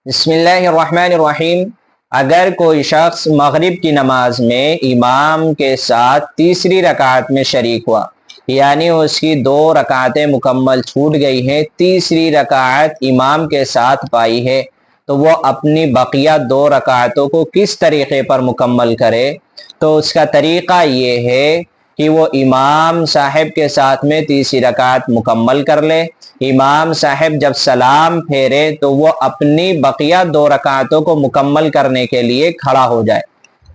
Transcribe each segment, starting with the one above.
بسم اللہ الرحمن الرحیم۔ اگر کوئی شخص مغرب کی نماز میں امام کے ساتھ تیسری رکعت میں شریک ہوا، یعنی اس کی 2 رکعتیں مکمل چھوٹ گئی ہیں، تیسری رکعت امام کے ساتھ پائی ہے، تو وہ اپنی بقیہ 2 رکعتوں کو کس طریقے پر مکمل کرے؟ تو اس کا طریقہ یہ ہے کہ وہ امام صاحب کے ساتھ میں تیسری رکعت مکمل کر لے۔ امام صاحب جب سلام پھیرے تو وہ اپنی بقیہ 2 رکعتوں کو مکمل کرنے کے لیے کھڑا ہو جائے۔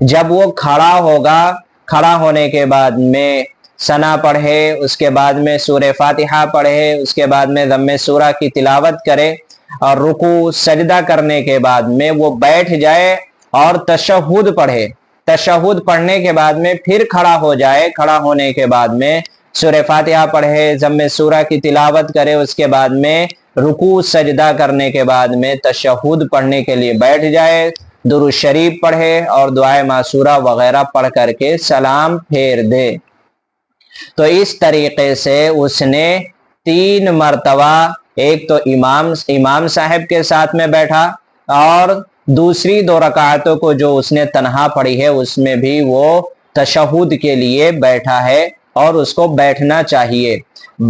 جب وہ کھڑا ہوگا، کھڑا ہونے کے بعد میں ثنا پڑھے، اس کے بعد میں سورہ فاتحہ پڑھے، اس کے بعد میں ضم سورہ کی تلاوت کرے اور رکوع سجدہ کرنے کے بعد میں وہ بیٹھ جائے اور تشہد پڑھے۔ تشہد پڑھنے کے بعد میں پھر کھڑا ہو جائے، کھڑا ہونے کے بعد میں سورہ فاتحہ پڑھے، ضم سورہ کی تلاوت کرے، اس کے بعد میں رکوع سجدہ کرنے کے بعد میں تشہد پڑھنے کے لیے بیٹھ جائے، درود شریف پڑھے اور دعائے معصورہ وغیرہ پڑھ کر کے سلام پھیر دے۔ تو اس طریقے سے اس نے 3 مرتبہ، ایک تو امام صاحب کے ساتھ میں بیٹھا اور دوسری 2 رکعتوں کو جو اس نے تنہا پڑھی ہے اس میں بھی وہ تشہد کے لیے بیٹھا ہے اور اس کو بیٹھنا چاہیے۔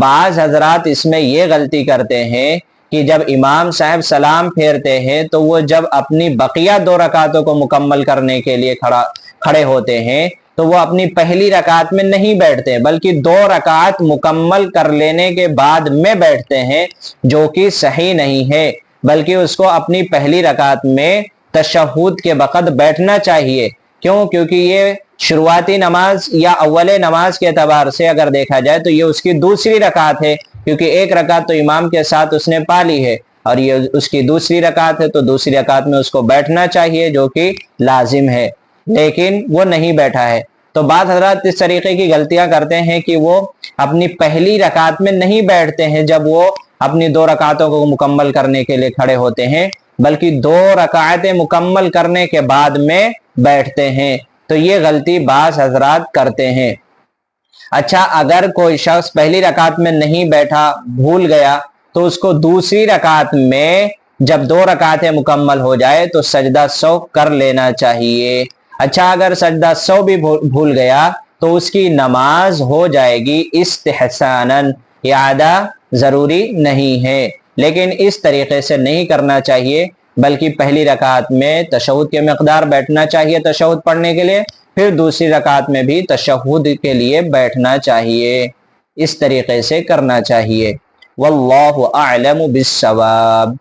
بعض حضرات اس میں یہ غلطی کرتے ہیں کہ جب امام صاحب سلام پھیرتے ہیں تو وہ جب اپنی بقیہ 2 رکعتوں کو مکمل کرنے کے لیے کھڑے ہوتے ہیں تو وہ اپنی پہلی رکعت میں نہیں بیٹھتے بلکہ 2 رکعت مکمل کر لینے کے بعد میں بیٹھتے ہیں، جو کہ صحیح نہیں ہے، بلکہ اس کو اپنی پہلی رکعت میں تشہد کے وقت بیٹھنا چاہیے۔ کیوں؟ کیونکہ یہ شروعاتی نماز یا اول نماز کے اعتبار سے اگر دیکھا جائے تو یہ اس کی دوسری رکعت ہے، کیونکہ 1 رکعت تو امام کے ساتھ اس نے پا لی ہے اور یہ اس کی دوسری رکعت ہے، تو دوسری رکعت میں اس کو بیٹھنا چاہیے جو کہ لازم ہے، لیکن وہ نہیں بیٹھا ہے۔ تو بعض حضرات اس طریقے کی غلطیاں کرتے ہیں کہ وہ اپنی پہلی رکعت میں نہیں بیٹھتے ہیں جب وہ اپنی 2 رکعتوں کو مکمل کرنے کے لیے کھڑے ہوتے ہیں، بلکہ 2 رکعتیں مکمل کرنے کے بعد میں بیٹھتے ہیں۔ تو یہ غلطی بعض حضرات کرتے ہیں۔ اچھا، اگر کوئی شخص پہلی رکعت میں نہیں بیٹھا، بھول گیا، تو اس کو دوسری رکعت میں جب 2 رکعتیں مکمل ہو جائے تو سجدہ سہو کر لینا چاہیے۔ اچھا، اگر سجدہ سہو بھی بھول گیا تو اس کی نماز ہو جائے گی استحساناً، اعادہ ضروری نہیں ہے، لیکن اس طریقے سے نہیں کرنا چاہیے، بلکہ پہلی رکعت میں تشہد کے مقدار بیٹھنا چاہیے تشہد پڑھنے کے لیے، پھر دوسری رکعت میں بھی تشہد کے لیے بیٹھنا چاہیے، اس طریقے سے کرنا چاہیے۔ واللہ اعلم بالصواب۔